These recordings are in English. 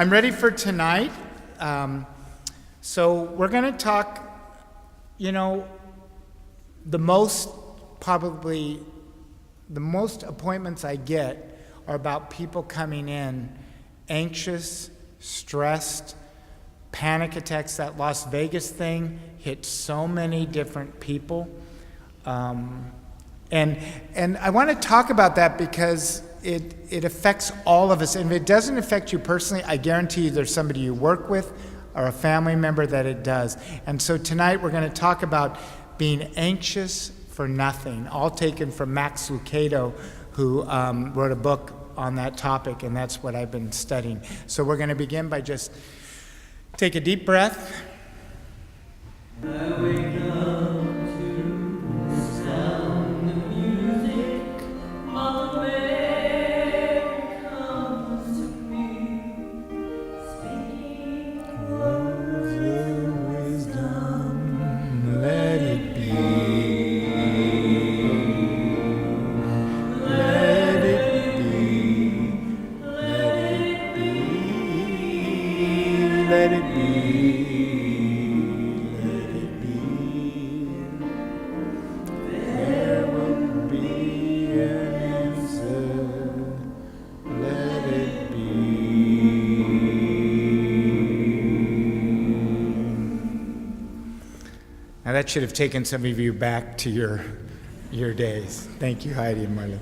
I'm ready for tonight. So we're going to talk, the most appointments I get are about people coming in anxious, stressed, panic attacks. That Las Vegas thing hit so many different people. And I want to talk about that because it affects all of us. And if it doesn't affect you personally, I guarantee you there's somebody you work with or a family member that it does. And so tonight we're going to talk about being anxious for nothing, all taken from Max Lucado, who wrote a book on that topic, and that's what I've been studying. So we're going to begin by just take a deep breath. I wake up to the sound of music. Mother Mary comes to me, speaking words of wisdom. Let it be. Let it be. Let it be. Let it be. Now that should have taken some of you back to your days. Thank you, Heidi and Marlon.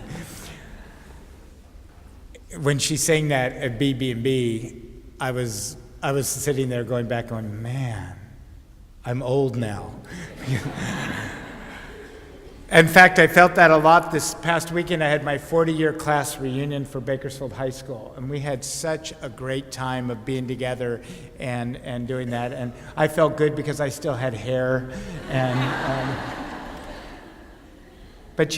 When she sang that at BB&B, I was sitting there going back going, man, I'm old now. In fact, I felt that a lot this past weekend. I had my 40-year class reunion for Bakersfield High School, and we had such a great time of being together and doing that. And I felt good because I still had hair. But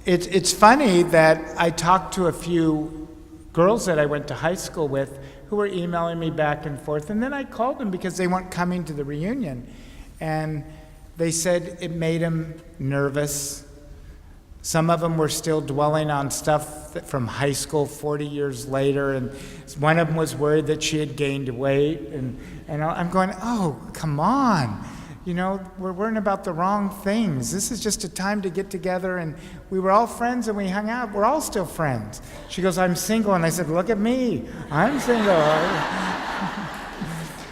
it's funny that I talked to a few girls that I went to high school with who were emailing me back and forth, and then I called them because they weren't coming to the reunion, and they said it made them nervous. Some of them were still dwelling on stuff from high school 40 years later, and one of them was worried that she had gained weight, and I'm going, oh, come on. We're worrying about the wrong things. This is just a time to get together, and we were all friends, and we hung out. We're all still friends. She goes, I'm single, and I said, look at me. I'm single.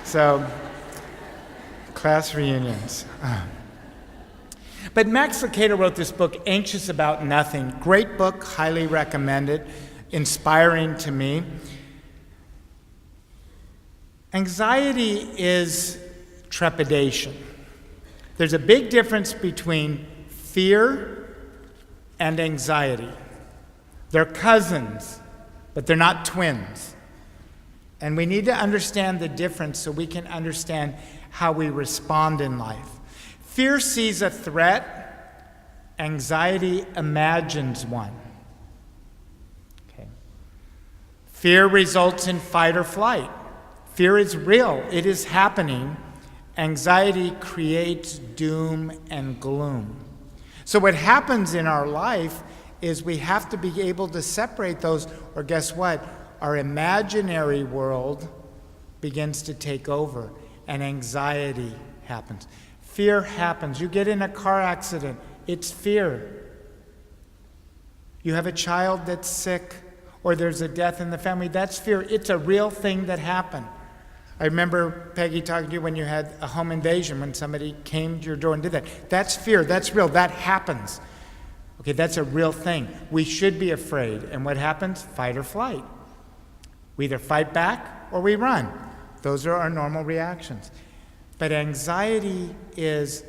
So, class reunions. But Max Lucado wrote this book, Anxious About Nothing. Great book, highly recommend it, inspiring to me. Anxiety is trepidation. There's a big difference between fear and anxiety. They're cousins, but they're not twins. And we need to understand the difference so we can understand how we respond in life. Fear sees a threat, anxiety imagines one. Okay. Fear results in fight or flight. Fear is real, it is happening. Anxiety creates doom and gloom. So what happens in our life is we have to be able to separate those, or guess what? Our imaginary world begins to take over, and anxiety happens. Fear happens. You get in a car accident, it's fear. You have a child that's sick, or there's a death in the family, that's fear. It's a real thing that happened. I remember, Peggy, talking to you when you had a home invasion, when somebody came to your door and did that. That's fear, that's real, that happens. Okay, that's a real thing. We should be afraid. And what happens? Fight or flight. We either fight back or we run. Those are our normal reactions. But anxiety is,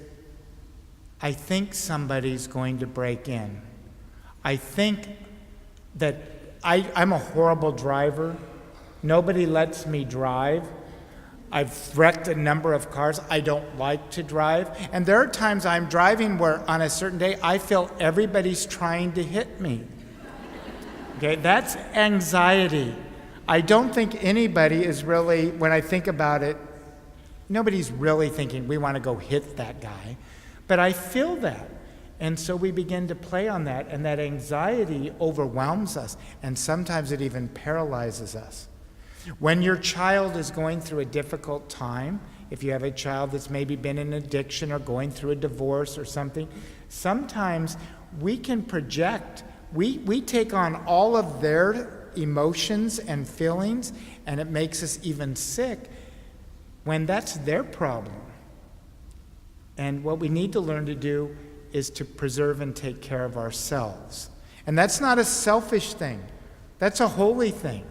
I think somebody's going to break in. I think that I'm a horrible driver. Nobody lets me drive. I've wrecked a number of cars. I don't like to drive. And there are times I'm driving where on a certain day I feel everybody's trying to hit me. Okay, that's anxiety. I don't think anybody is really, when I think about it, nobody's really thinking we want to go hit that guy. But I feel that. And so we begin to play on that, and that anxiety overwhelms us, and sometimes it even paralyzes us. When your child is going through a difficult time, if you have a child that's maybe been in addiction or going through a divorce or something, sometimes we can project. We take on all of their emotions and feelings, and it makes us even sick when that's their problem. And what we need to learn to do is to preserve and take care of ourselves. And that's not a selfish thing. That's a holy thing.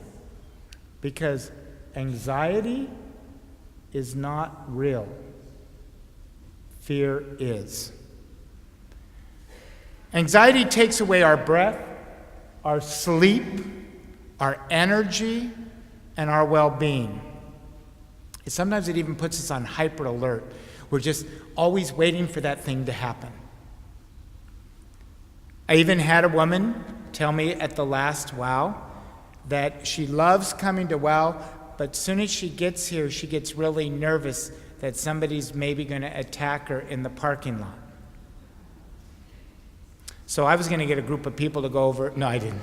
Because anxiety is not real. Fear is. Anxiety takes away our breath, our sleep, our energy, and our well-being. Sometimes it even puts us on hyper alert. We're just always waiting for that thing to happen. I even had a woman tell me at the last WOW that she loves coming to WOW, but as soon as she gets here, she gets really nervous that somebody's maybe going to attack her in the parking lot. So I was going to get a group of people to go over. No, I didn't.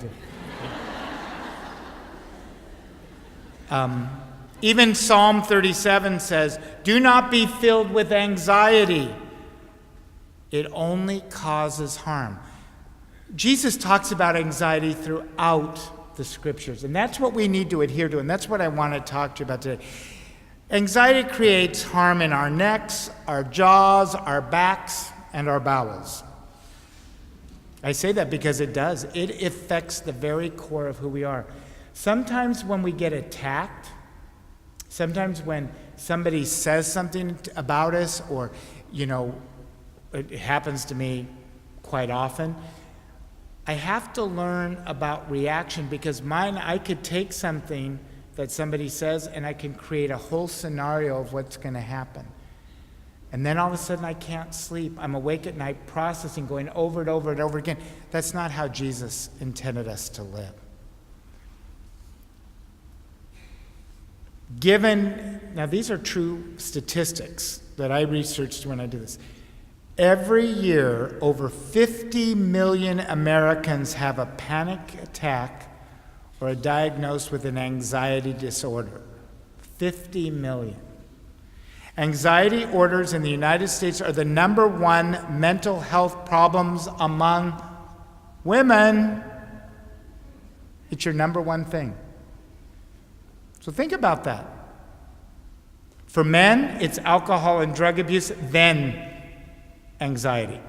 Even Psalm 37 says, "Do not be filled with anxiety. It only causes harm." Jesus talks about anxiety throughout the scriptures, and that's what we need to adhere to, and that's what I want to talk to you about today. Anxiety creates harm in our necks, our jaws, our backs, and our bowels. I say that because it does. It affects the very core of who we are. Sometimes when we get attacked, sometimes when somebody says something about us, or, it happens to me quite often, I have to learn about reaction, because I could take something that somebody says and I can create a whole scenario of what's going to happen. And then all of a sudden I can't sleep. I'm awake at night processing, going over and over and over again. That's not how Jesus intended us to live. Now these are true statistics that I researched when I did this. Every year, over 50 million Americans have a panic attack or are diagnosed with an anxiety disorder. 50 million. Anxiety disorders in the United States are the number one mental health problems among women. It's your number one thing. So think about that. For men, it's alcohol and drug abuse, then anxiety.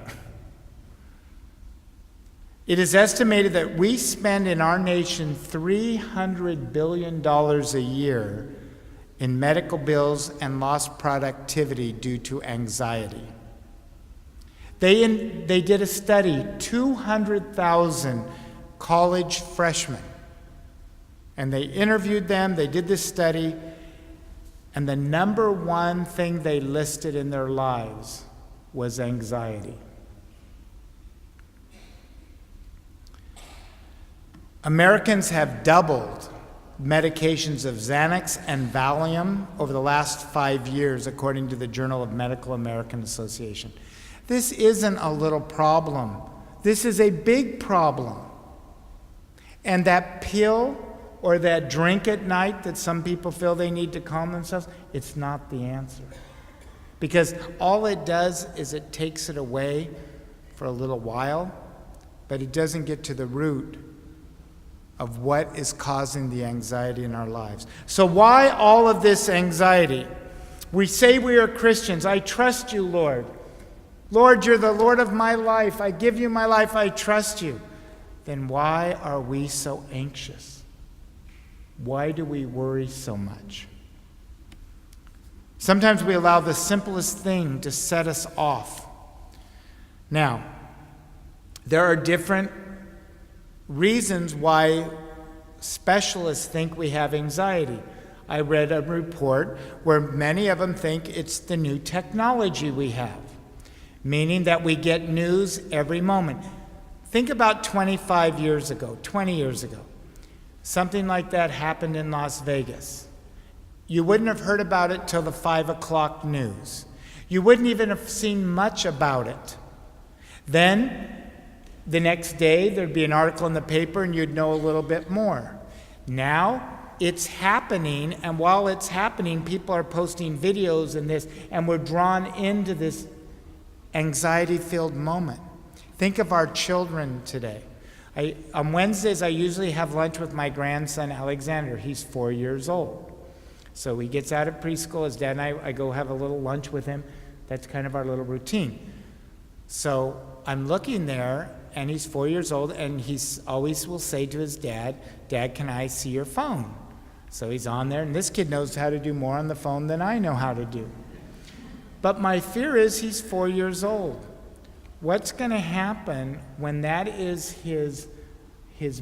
It is estimated that we spend in our nation $300 billion a year in medical bills and lost productivity due to anxiety. They did a study, 200,000 college freshmen, and they interviewed them, they did this study, and the number one thing they listed in their lives was anxiety. Americans have doubled medications of Xanax and Valium over the last 5 years, according to the Journal of Medical American Association. This isn't a little problem. This is a big problem. And that pill or that drink at night that some people feel they need to calm themselves, it's not the answer. Because all it does is it takes it away for a little while, but it doesn't get to the root of what is causing the anxiety in our lives. So why all of this anxiety? We say we are Christians. I trust you, Lord. Lord, you're the Lord of my life. I give you my life. I trust you. Then why are we so anxious? Why do we worry so much? Sometimes we allow the simplest thing to set us off. Now, there are different reasons why specialists think we have anxiety. I read a report where many of them think it's the new technology we have, meaning that we get news every moment. Think about 20 years ago. Something like that happened in Las Vegas. You wouldn't have heard about it till the 5 o'clock news. You wouldn't even have seen much about it. Then, the next day, there'd be an article in the paper and you'd know a little bit more. Now, it's happening, and while it's happening, people are posting videos and this, and we're drawn into this anxiety-filled moment. Think of our children today. On Wednesdays, I usually have lunch with my grandson, Alexander. He's 4 years old. So he gets out of preschool. His dad and I go have a little lunch with him. That's kind of our little routine. So I'm looking there, and he's 4 years old, and he always will say to his dad, "Dad, can I see your phone?" So he's on there, and this kid knows how to do more on the phone than I know how to do. But my fear is he's 4 years old. What's going to happen when that is his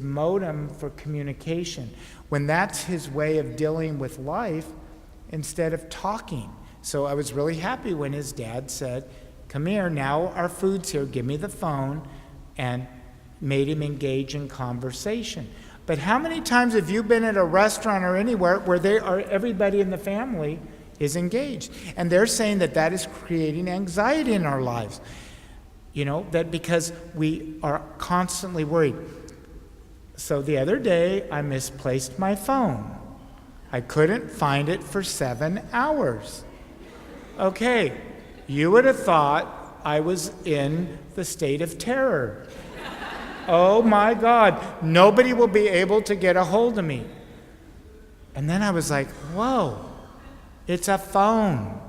modem for communication, when that's his way of dealing with life instead of talking? So I was really happy when his dad said, "Come here, now our food's here, give me the phone," and made him engage in conversation. But how many times have you been at a restaurant or anywhere where everybody in the family is engaged? And they're saying that is creating anxiety in our lives. That because we are constantly worried. So the other day, I misplaced my phone. I couldn't find it for 7 hours. Okay, you would have thought I was in the state of terror. Oh my God, nobody will be able to get a hold of me. And then I was like, whoa, it's a phone.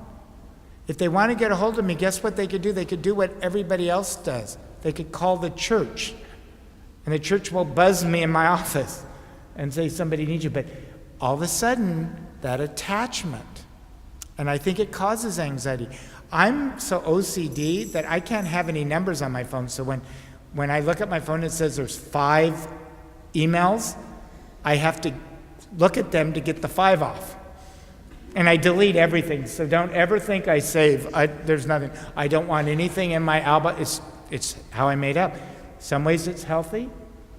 If they want to get a hold of me, guess what they could do? They could do what everybody else does. They could call the church. And the church will buzz me in my office and say, "Somebody needs you." But all of a sudden, that attachment. And I think it causes anxiety. I'm so OCD that I can't have any numbers on my phone. So when I look at my phone, it says there's 5 emails. I have to look at them to get the 5 off. And I delete everything, so don't ever think I save. There's nothing. I don't want anything in my album. It's how I made up. Some ways it's healthy,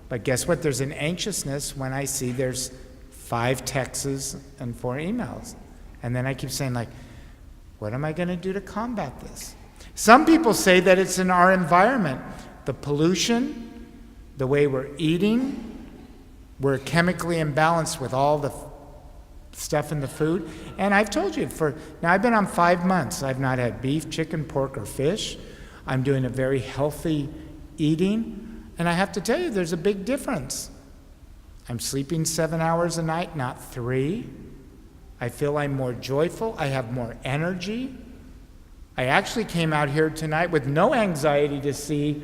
but guess what? There's an anxiousness when I see there's 5 texts and 4 emails. And then I keep saying, what am I going to do to combat this? Some people say that it's in our environment. The pollution, the way we're eating, we're chemically imbalanced with all the stuff in the food. And I've told you, now I've been on 5 months. I've not had beef, chicken, pork, or fish. I'm doing a very healthy eating. And I have to tell you, there's a big difference. I'm sleeping 7 hours a night, not 3. I feel I'm more joyful. I have more energy. I actually came out here tonight with no anxiety to see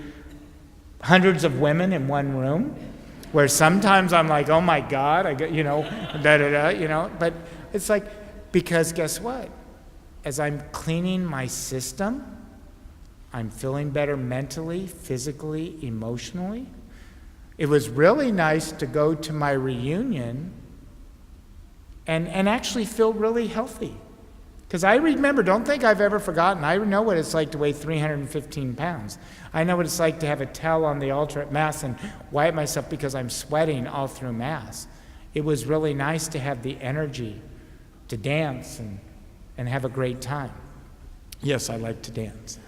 hundreds of women in one room, where sometimes I'm like, oh my God, I get, but it's because guess what? As I'm cleaning my system, I'm feeling better mentally, physically, emotionally. It was really nice to go to my reunion and actually feel really healthy. Because I remember, don't think I've ever forgotten, I know what it's like to weigh 315 pounds. I know what it's like to have a towel on the altar at Mass and wipe myself because I'm sweating all through Mass. It was really nice to have the energy to dance and have a great time. Yes, I like to dance.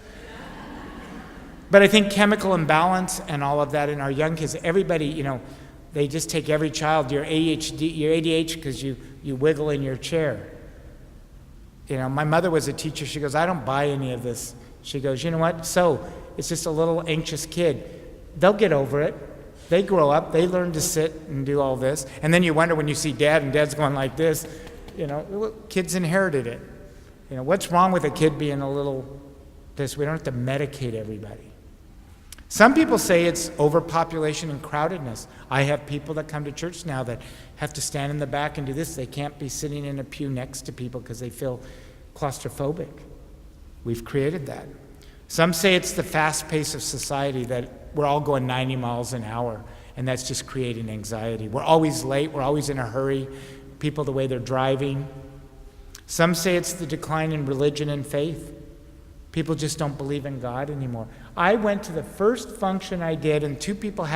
But I think chemical imbalance and all of that in our young kids, everybody, they just take every child, you're ADHD because you wiggle in your chair. My mother was a teacher. She goes, I don't buy any of this. She goes, you know what? So it's just a little anxious kid. They'll get over it. They grow up. They learn to sit and do all this. And then you wonder when you see Dad and Dad's going like this, kids inherited it. What's wrong with a kid being a little this? We don't have to medicate everybody. Some people say it's overpopulation and crowdedness. I have people that come to church now that have to stand in the back and do this. They can't be sitting in a pew next to people because they feel claustrophobic. We've created that. Some say it's the fast pace of society, that we're all going 90 miles an hour, and that's just creating anxiety. We're always late. We're always in a hurry. People, the way they're driving. Some say it's the decline in religion and faith. People just don't believe in God anymore. I went to the first function I did, and 2 people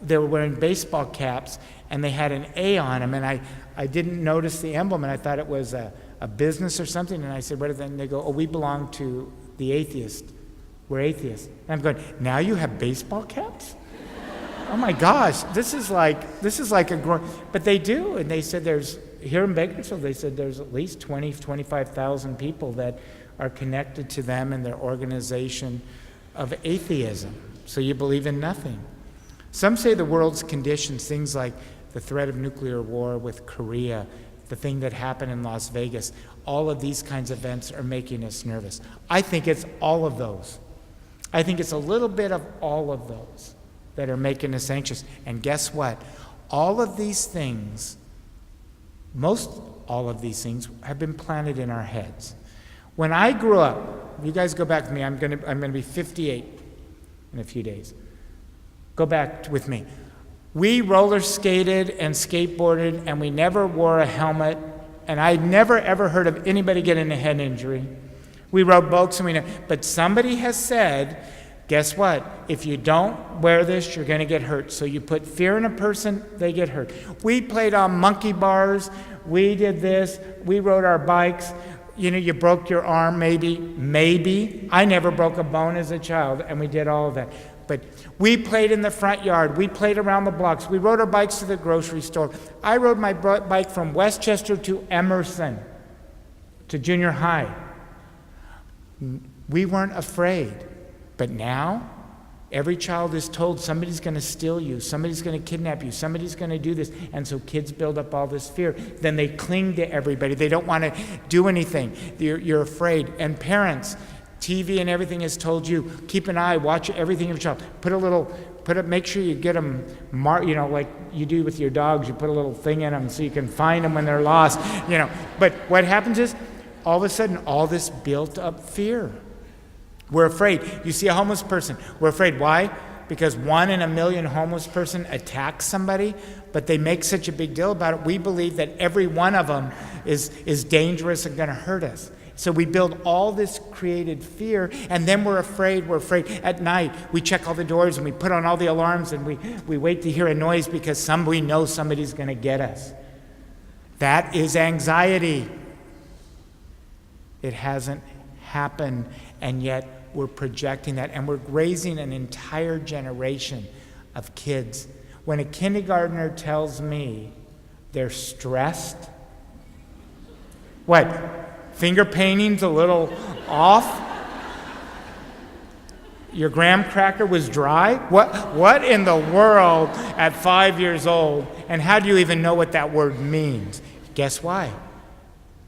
they were wearing baseball caps, and they had an A on them, and I didn't notice the emblem, and I thought it was a business or something, and I said, what is that? And they go, oh, we belong to the atheist. We're atheists. And I'm going, now you have baseball caps? oh my gosh, this is like a growing, but they do, and they said here in Bakersfield, they said there's at least 25,000 people that are connected to them and their organization of atheism. So you believe in nothing. Some say the world's conditions, things like the threat of nuclear war with Korea, the thing that happened in Las Vegas, all of these kinds of events are making us nervous. I think it's all of those. I think it's a little bit of all of those that are making us anxious. And guess what? All of these things, most all of these things have been planted in our heads. When I grew up, you guys go back with me, I'm gonna be 58 in a few days. Go back with me. We roller skated and skateboarded, and we never wore a helmet, and I never ever heard of anybody getting a head injury. We rode boats, but somebody has said, guess what? If you don't wear this, you're going to get hurt. So you put fear in a person, they get hurt. We played on monkey bars. We did this. We rode our bikes. You broke your arm, maybe. I never broke a bone as a child, and we did all of that. But we played in the front yard. We played around the blocks. We rode our bikes to the grocery store. I rode my bike from Westchester to Emerson, to junior high. We weren't afraid. But now, every child is told somebody's going to steal you, somebody's going to kidnap you, somebody's going to do this. And so kids build up all this fear. Then they cling to everybody. They don't want to do anything. You're afraid. And parents, TV and everything has told you, keep an eye, watch everything of your child. Make sure you get them, like you do with your dogs. You put a little thing in them so you can find them when they're lost, But what happens is, all of a sudden, all this built up fear. We're afraid. You see a homeless person. We're afraid. Why? Because 1 in a million homeless person attacks somebody, but they make such a big deal about it. We believe that every one of them is dangerous and going to hurt us. So we build all this created fear, and then we're afraid. We're afraid. At night, we check all the doors, and we put on all the alarms, and we wait to hear a noise because we know somebody's going to get us. That is anxiety. It hasn't happened, and yet we're projecting that, and we're raising an entire generation of kids. When a kindergartner tells me they're stressed, what? Finger painting's a little off? Your graham cracker was dry? What in the world at 5 years old? And how do you even know what that word means? Guess why?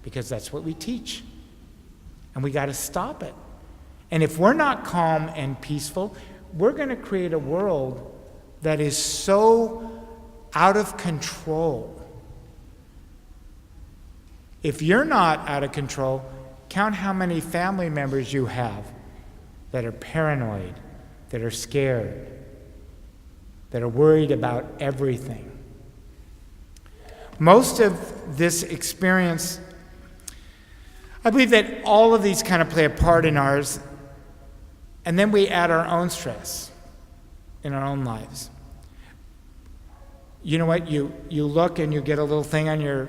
Because that's what we teach. And we got to stop it. And if we're not calm and peaceful, we're going to create a world that is so out of control. If you're not out of control, count how many family members you have that are paranoid, that are scared, that are worried about everything. Most of this experience, I believe that all of these kind of play a part in ours, and then we add our own stress in our own lives. You know what? You look and you get a little thing on your,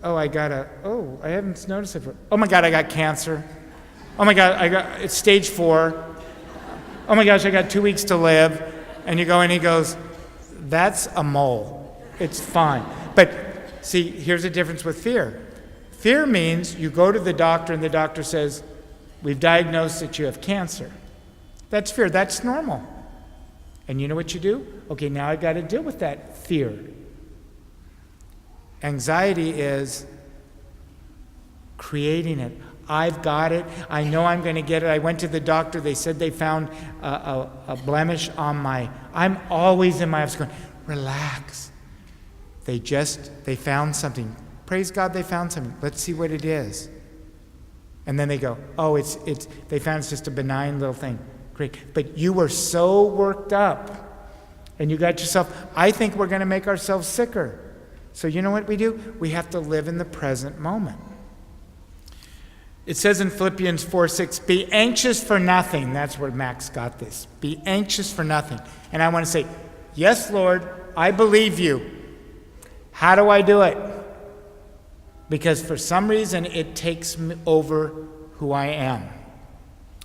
I haven't noticed it. Oh my God, I got cancer. Oh my God, it's stage 4. Oh my gosh, I got 2 weeks to live. And you go and he goes, that's a mole. It's fine. But see, here's the difference with fear. Fear means you go to the doctor and the doctor says, we've diagnosed that you have cancer. That's fear. That's normal. And you know what you do? Okay, now I got to deal with that fear. Anxiety is creating it. I've got it. I know I'm going to get it. I went to the doctor. They said they found a blemish on I'm always in my office going, relax. They found something. Praise God they found something. Let's see what it is. And then they go, they found it's just a benign little thing. Great. But you were so worked up and you got yourself, I think we're going to make ourselves sicker. So you know what we do? We have to live in the present moment. It says in Philippians 4:6, be anxious for nothing. That's where Max got this. Be anxious for nothing. And I want to say, yes, Lord, I believe you. How do I do it? Because for some reason, it takes over who I am.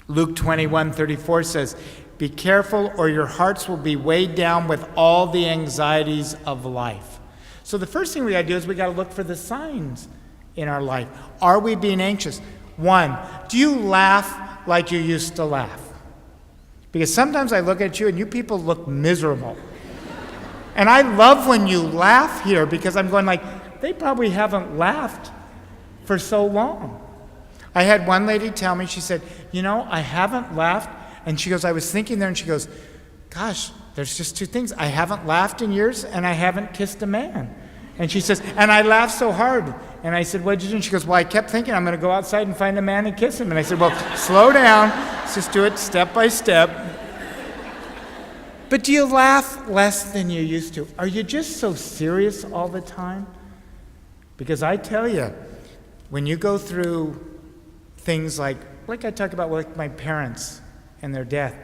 Luke 21:34 says, Be careful, or your hearts will be weighed down with all the anxieties of life. So the first thing we got to do is we got to look for the signs in our life. Are we being anxious? One, do you laugh like you used to laugh? Because sometimes I look at you and you people look miserable. And I love when you laugh here because I'm going like, they probably haven't laughed for so long. I had one lady tell me, she said, I haven't laughed. And she goes, I was thinking there, and she goes, gosh, there's just two things. I haven't laughed in years, and I haven't kissed a man. And she says, and I laughed so hard. And I said, what'd you do? And she goes, well, I kept thinking I'm going to go outside and find a man and kiss him. And I said, well, slow down. Let's just do it step by step. But do you laugh less than you used to? Are you just so serious all the time? Because I tell you, when you go through things like I talk about with my parents and their death,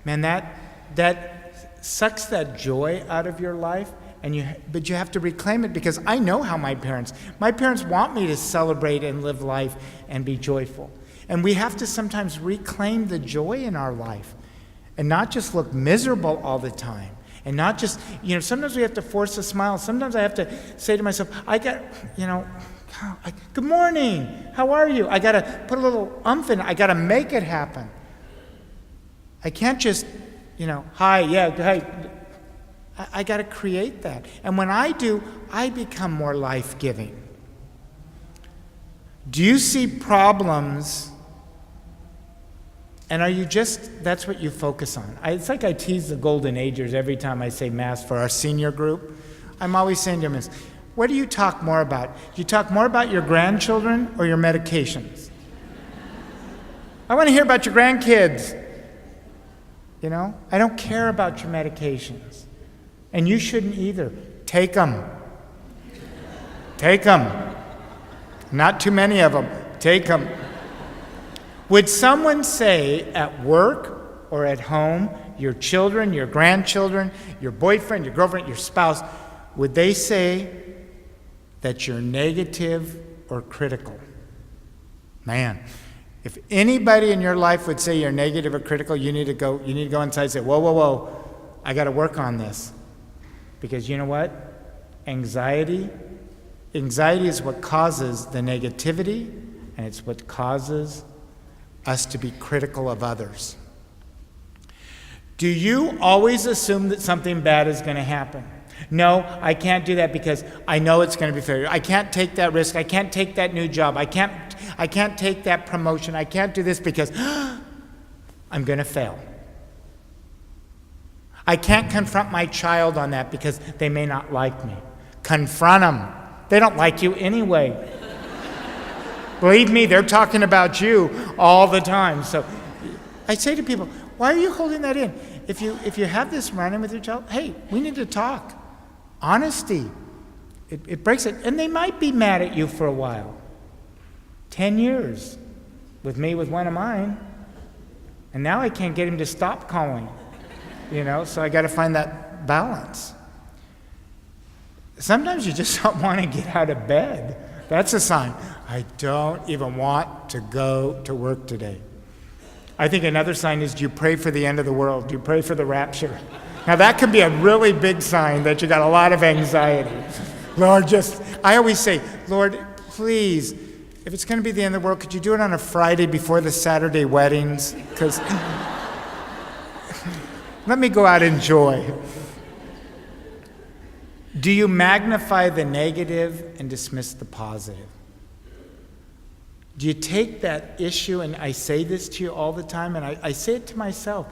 man, that sucks that joy out of your life. But you have to reclaim it, because I know how my parents want me to celebrate and live life and be joyful. And we have to sometimes reclaim the joy in our life and not just look miserable all the time. And not just, sometimes we have to force a smile. Sometimes I have to say to myself, good morning, how are you? I got to put a little umph in it. I got to make it happen. I can't just, hi, yeah, hi. I got to create that. And when I do, I become more life-giving. Do you see problems, and are you that's what you focus on? It's like I tease the Golden Agers every time I say Mass for our senior group. I'm always saying to them, what do you talk more about? Do you talk more about your grandchildren or your medications? I want to hear about your grandkids. I don't care about your medications. And you shouldn't either. Take them. Take them. Not too many of them. Take them. Would someone say at work or at home, your children, your grandchildren, your boyfriend, your girlfriend, your spouse, would they say that you're negative or critical? Man, if anybody in your life would say you're negative or critical, you need to go inside and say, whoa, I got to work on this. Because you know what? Anxiety is what causes the negativity, and it's what causes us to be critical of others. Do you always assume that something bad is going to happen? No, I can't do that because I know it's going to be failure. I can't take that risk. I can't take that new job. I can't take that promotion. I can't do this because I'm going to fail. I can't confront my child on that because they may not like me. Confront them. They don't like you anyway. Believe me, they're talking about you all the time. So I say to people, why are you holding that in? If you have this run-in with your child, hey, we need to talk. Honesty. It breaks it. And they might be mad at you for a while. 10 years with one of mine. And now I can't get him to stop calling. So I got to find that balance. Sometimes you just don't want to get out of bed. That's a sign. I don't even want to go to work today. I think another sign is, do you pray for the end of the world? Do you pray for the rapture? Now that could be a really big sign that you got a lot of anxiety. Lord, I always say, Lord, please, if it's going to be the end of the world, could you do it on a Friday before the Saturday weddings? Because let me go out and enjoy. Do you magnify the negative and dismiss the positive? Do you take that issue, and I say this to you all the time, and I say it to myself,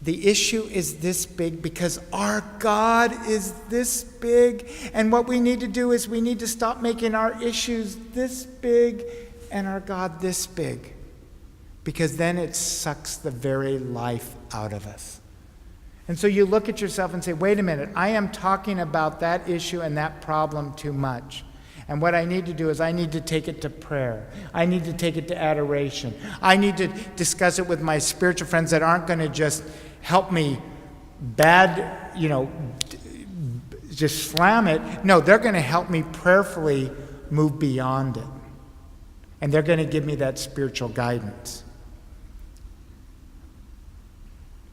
the issue is this big because our God is this big, and what we need to do is we need to stop making our issues this big and our God this big, because then it sucks the very life out of us. And so you look at yourself and say, wait a minute, I am talking about that issue and that problem too much. And what I need to do is I need to take it to prayer. I need to take it to adoration. I need to discuss it with my spiritual friends that aren't going to just help me just slam it. No, they're going to help me prayerfully move beyond it. And they're going to give me that spiritual guidance.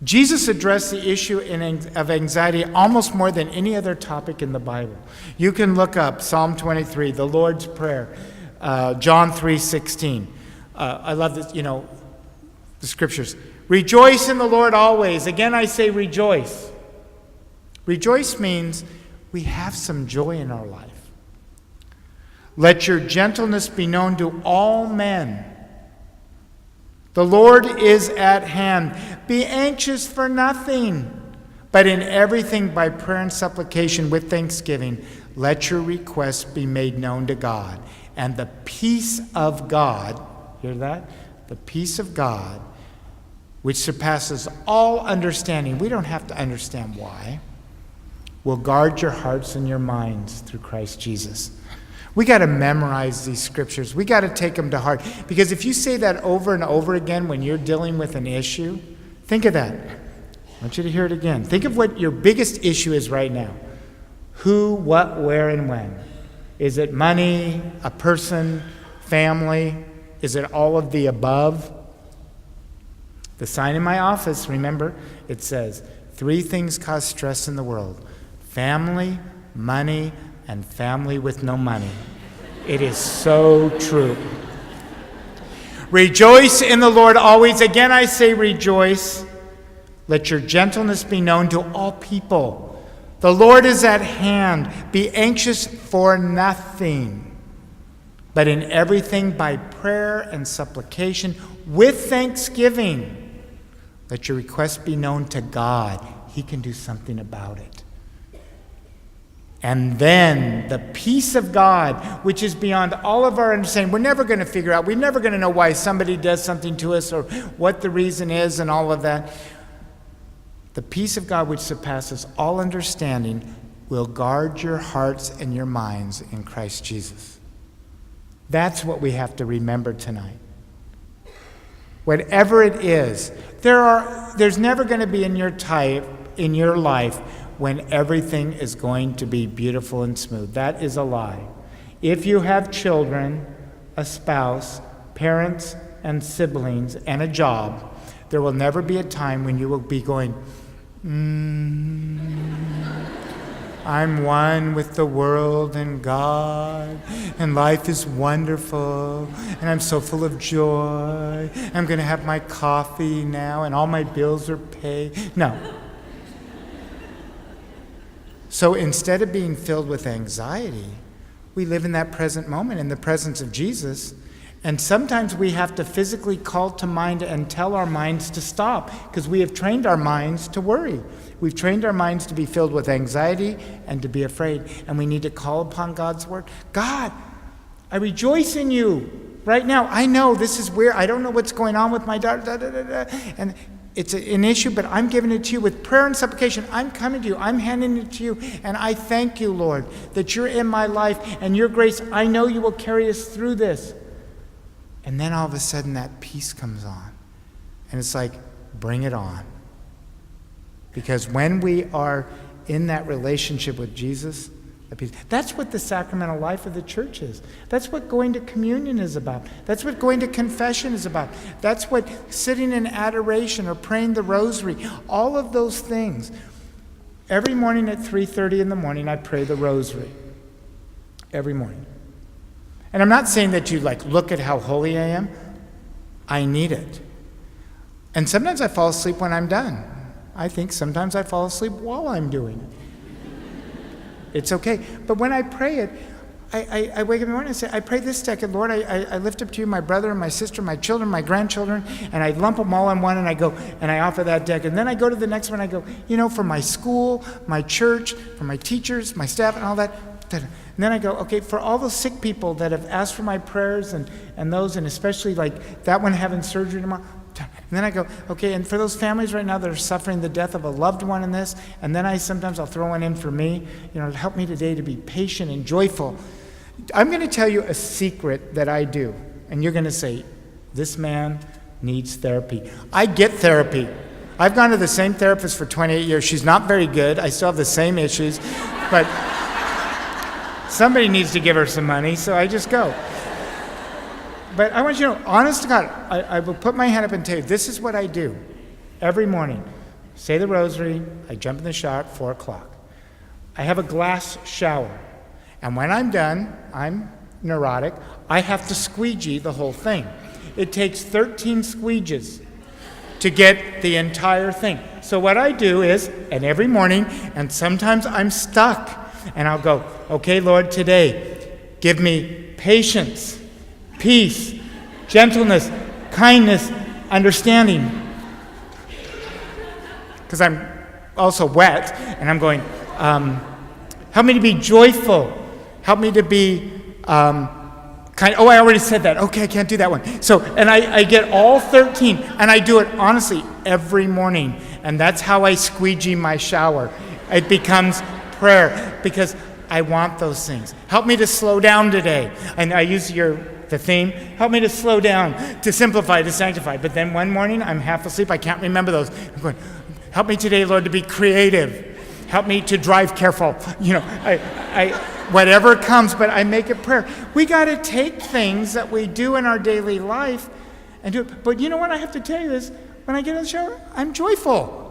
Jesus addressed the issue of anxiety almost more than any other topic in the Bible. You can look up Psalm 23, the Lord's Prayer, John 3:16. I love this, the scriptures. Rejoice in the Lord always. Again, I say rejoice. Rejoice means we have some joy in our life. Let your gentleness be known to all men. The Lord is at hand. Be anxious for nothing, but in everything by prayer and supplication with thanksgiving, let your requests be made known to God. And the peace of God, hear that? The peace of God, which surpasses all understanding, we don't have to understand why, will guard your hearts and your minds through Christ Jesus. We got to memorize these scriptures. We got to take them to heart. Because if you say that over and over again when you're dealing with an issue, think of that. I want you to hear it again. Think of what your biggest issue is right now. Who, what, where, and when. Is it money, a person, family? Is it all of the above? The sign in my office, remember, it says, 3 things cause stress in the world. Family, money, and family with no money. It is so true. Rejoice in the Lord always. Again, I say rejoice. Let your gentleness be known to all people. The Lord is at hand. Be anxious for nothing, but in everything by prayer and supplication with thanksgiving. Let your requests be known to God. He can do something about it. And then the peace of God, which is beyond all of our understanding. We're never going to figure out, we're never going to know why somebody does something to us or what the reason is and all of that. The peace of God, which surpasses all understanding, will guard your hearts and your minds in Christ Jesus. That's what we have to remember tonight. Whatever it is, there's never going to be in your life when everything is going to be beautiful and smooth. That is a lie. If you have children, a spouse, parents, and siblings, and a job, there will never be a time when you will be going, I'm one with the world and God, and life is wonderful, and I'm so full of joy. I'm going to have my coffee now, and all my bills are paid. No. So instead of being filled with anxiety, we live in that present moment in the presence of Jesus. And sometimes we have to physically call to mind and tell our minds to stop because we have trained our minds to worry. We've trained our minds to be filled with anxiety and to be afraid. And we need to call upon God's word. God, I rejoice in you right now. I know this is weird. I don't know what's going on with my daughter. And it's an issue, but I'm giving it to you with prayer and supplication. I'm coming to you. I'm handing it to you. And I thank you, Lord, that you're in my life and your grace. I know you will carry us through this. And then all of a sudden that peace comes on. And it's like, bring it on. Because when we are in that relationship with Jesus, that's what the sacramental life of the church is. That's what going to communion is about. That's what going to confession is about. That's what sitting in adoration or praying the rosary, all of those things. Every morning at 3:30 in the morning, I pray the rosary. Every morning. And I'm not saying that you look at how holy I am. I need it. And sometimes I fall asleep when I'm done. I think sometimes I fall asleep while I'm doing it. It's okay. But when I pray it, I wake up in the morning and say, I pray this decade, Lord, I lift up to you my brother and my sister, my children, my grandchildren, and I lump them all in one and I go, and I offer that decade. And then I go to the next one, I go, for my school, my church, for my teachers, my staff, and all that. And then I go, okay, for all the sick people that have asked for my prayers and those, and especially that one having surgery tomorrow. And then I go, okay, and for those families right now that are suffering the death of a loved one in this, and then sometimes I'll throw one in for me, help me today to be patient and joyful. I'm going to tell you a secret that I do, and you're going to say, this man needs therapy. I get therapy. I've gone to the same therapist for 28 years. She's not very good. I still have the same issues, but somebody needs to give her some money, so I just go. But I want you to know, honest to God, I will put my hand up and tell you, this is what I do every morning. say the rosary, I jump in the shower at 4 o'clock. I have a glass shower. And when I'm done, I'm neurotic, I have to squeegee the whole thing. It takes 13 squeegees to get the entire thing. So what I do is, and every morning, and sometimes I'm stuck, and I'll go, okay, Lord, today, give me patience, peace, gentleness, kindness, understanding. Because I'm also wet, and I'm going, help me to be joyful. Help me to be kind. Oh, I already said that. Okay, I can't do that one. So, and I get all 13, and I do it honestly every morning. And that's how I squeegee my shower. It becomes prayer because I want those things. Help me to slow down today. And I use the theme. Help me to slow down, to simplify, to sanctify. But then one morning, I'm half asleep. I can't remember those. I'm going, help me today, Lord, to be creative. Help me to drive careful. You know, I whatever comes, but I make it prayer. We got to take things that we do in our daily life and do it. But you know what I have to tell you is, when I get in the shower, I'm joyful.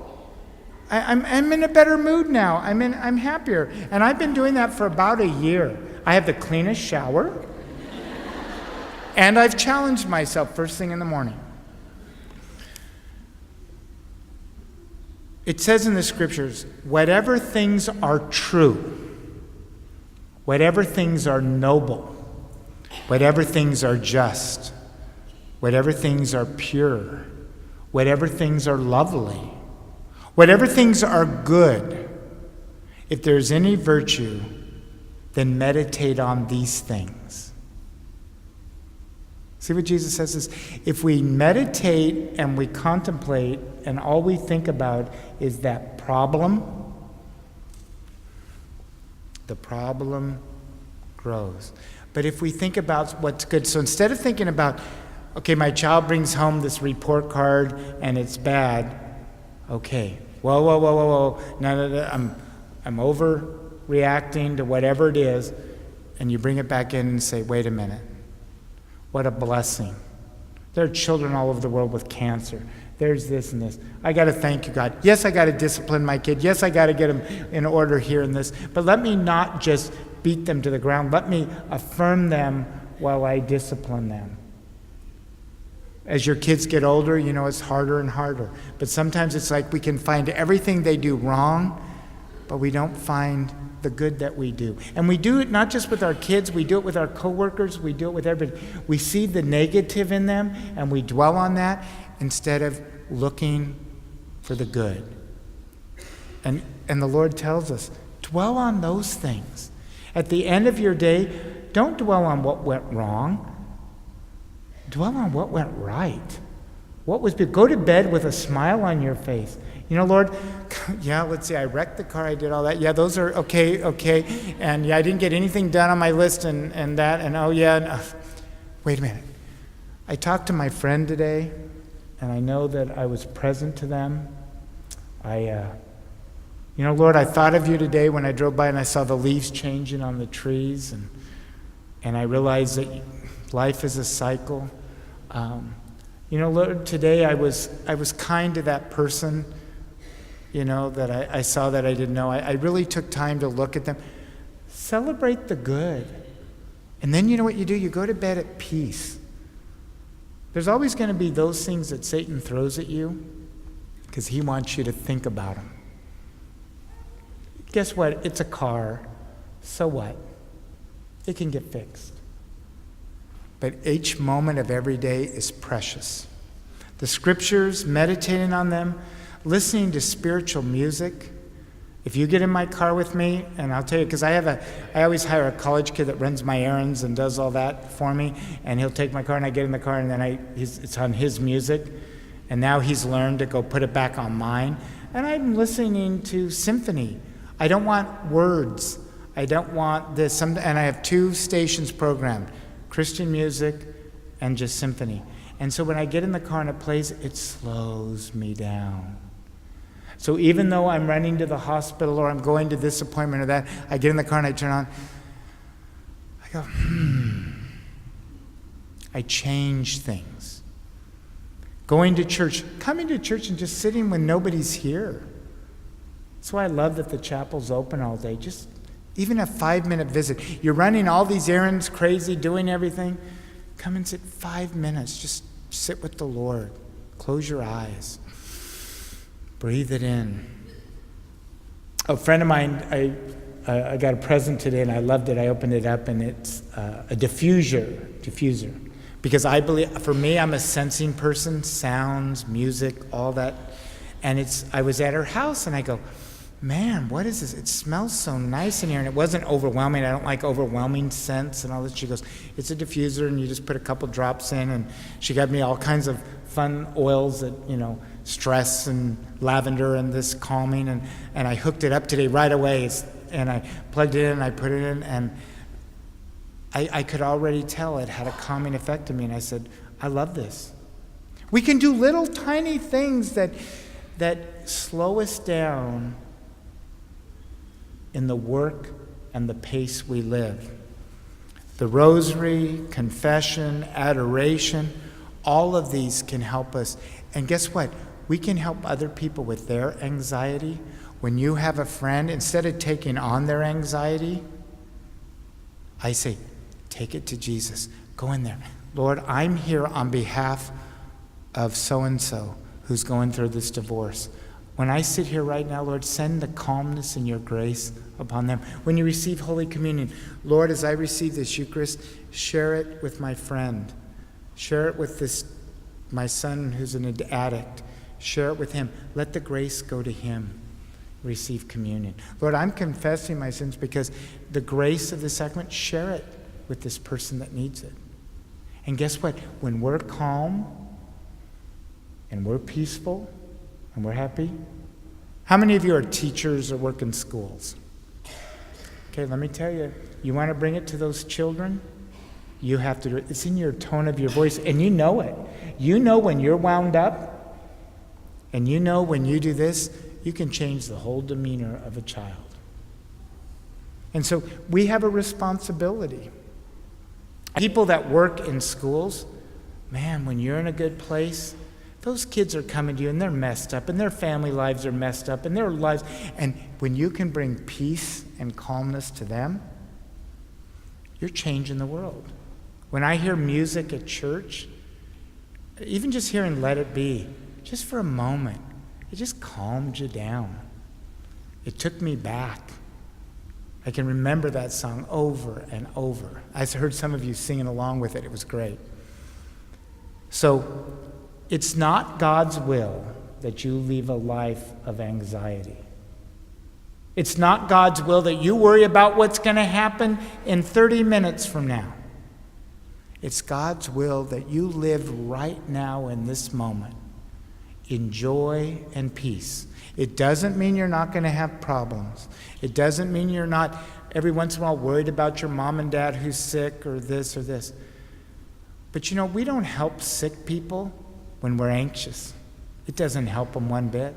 I'm in a better mood now. I'm happier. And I've been doing that for about a year. I have the cleanest shower. And I've challenged myself first thing in the morning. It says in the scriptures, whatever things are true, whatever things are noble, whatever things are just, whatever things are pure, whatever things are lovely, whatever things are good, if there's any virtue, then meditate on these things. See what Jesus says is, if we meditate and we contemplate and all we think about is that problem, the problem grows. But if we think about what's good, so instead of thinking about, okay, my child brings home this report card and it's bad, okay, whoa, no, I'm overreacting to whatever it is, and you bring it back in and say, wait a minute, what a blessing. There are children all over the world with cancer. There's this and this. I got to thank you, God. Yes, I got to discipline my kid. Yes, I got to get him in order here and this. But let me not just beat them to the ground. Let me affirm them while I discipline them. As your kids get older, you know, it's harder and harder. But sometimes it's like we can find everything they do wrong, but we don't find the good that we do. And we do it not just with our kids, we do it with our coworkers, we do it with everybody. We see the negative in them, and we dwell on that instead of looking for the good. And the Lord tells us, dwell on those things. At the end of your day, don't dwell on what went wrong. Dwell on what went right. What was good. Go to bed with a smile on your face. You know, Lord, yeah, let's see, I wrecked the car, I did all that. Yeah, those are okay. And yeah, I didn't get anything done on my list and that, and oh yeah. No. Wait a minute. I talked to my friend today, and I know that I was present to them. You know, Lord, I thought of you today when I drove by and I saw the leaves changing on the trees, and I realized that life is a cycle. You know, Lord, today I was kind to that person, you know, that I saw that I didn't know. I really took time to look at them. Celebrate the good. And then you know what you do? You go to bed at peace. There's always going to be those things that Satan throws at you because he wants you to think about them. Guess what? It's a car. So what? It can get fixed. But each moment of every day is precious. The scriptures, meditating on them, listening to spiritual music. If you get in my car with me, and I'll tell you, because I always hire a college kid that runs my errands and does all that for me, and he'll take my car, and I get in the car, and then it's on his music, and now he's learned to go put it back on mine, and I'm listening to symphony. I don't want words. I don't want this, and I have 2 stations programmed, Christian music and just symphony. And so when I get in the car and it plays, it slows me down. So even though I'm running to the hospital or I'm going to this appointment or that, I get in the car and I turn on, I go, I change things. Going to church, coming to church and just sitting when nobody's here. That's why I love that the chapel's open all day. Just even a 5-minute visit. You're running all these errands, crazy, doing everything. Come and sit 5 minutes. Just sit with the Lord. Close your eyes. Breathe it in. A friend of mine, I got a present today and I loved it. I opened it up and it's a diffuser. Because I believe, for me, I'm a sensing person, sounds, music, all that. And I was at her house and I go, man, what is this? It smells so nice in here. And it wasn't overwhelming. I don't like overwhelming scents and all this. She goes, it's a diffuser and you just put a couple drops in. And she got me all kinds of fun oils that, stress and lavender and this calming. And I hooked it up today right away. And I plugged it in and I put it in. And I could already tell it had a calming effect on me. And I said, I love this. We can do little tiny things that slow us down in the work and the pace we live. The rosary, confession, adoration, all of these can help us. And guess what? We can help other people with their anxiety. When you have a friend, instead of taking on their anxiety, I say, take it to Jesus. Go in there. Lord, I'm here on behalf of so-and-so who's going through this divorce. When I sit here right now, Lord, send the calmness and your grace upon them. When you receive Holy Communion, Lord, as I receive this Eucharist, share it with my friend. Share it with my son who's an addict. Share it with him. Let the grace go to him. Receive communion. Lord, I'm confessing my sins because the grace of the sacrament, share it with this person that needs it. And guess what? When we're calm and we're peaceful and we're happy, how many of you are teachers or work in schools? Okay, let me tell you, you want to bring it to those children? You have to do it. It's in your tone of your voice, and you know it. You know when you're wound up, and you know when you do this, you can change the whole demeanor of a child. And so we have a responsibility. People that work in schools, man, when you're in a good place, those kids are coming to you and they're messed up and their family lives are messed up and their lives. And when you can bring peace and calmness to them, you're changing the world. When I hear music at church, even just hearing Let It Be, just for a moment, it just calmed you down. It took me back. I can remember that song over and over. I heard some of you singing along with it. It was great. So it's not God's will that you live a life of anxiety. It's not God's will that you worry about what's going to happen in 30 minutes from now. It's God's will that you live right now in this moment in joy and peace. It doesn't mean you're not going to have problems. It doesn't mean you're not every once in a while worried about your mom and dad who's sick or this or this. But we don't help sick people when we're anxious. It doesn't help them one bit.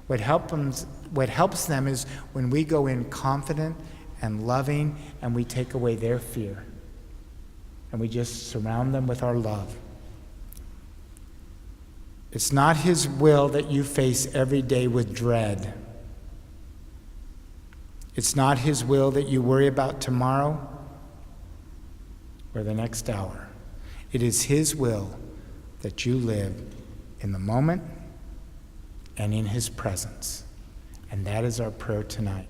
What helps them is when we go in confident and loving and we take away their fear. And we just surround them with our love. It's not His will that you face every day with dread. It's not His will that you worry about tomorrow or the next hour. It is His will that you live in the moment and in His presence. And that is our prayer tonight.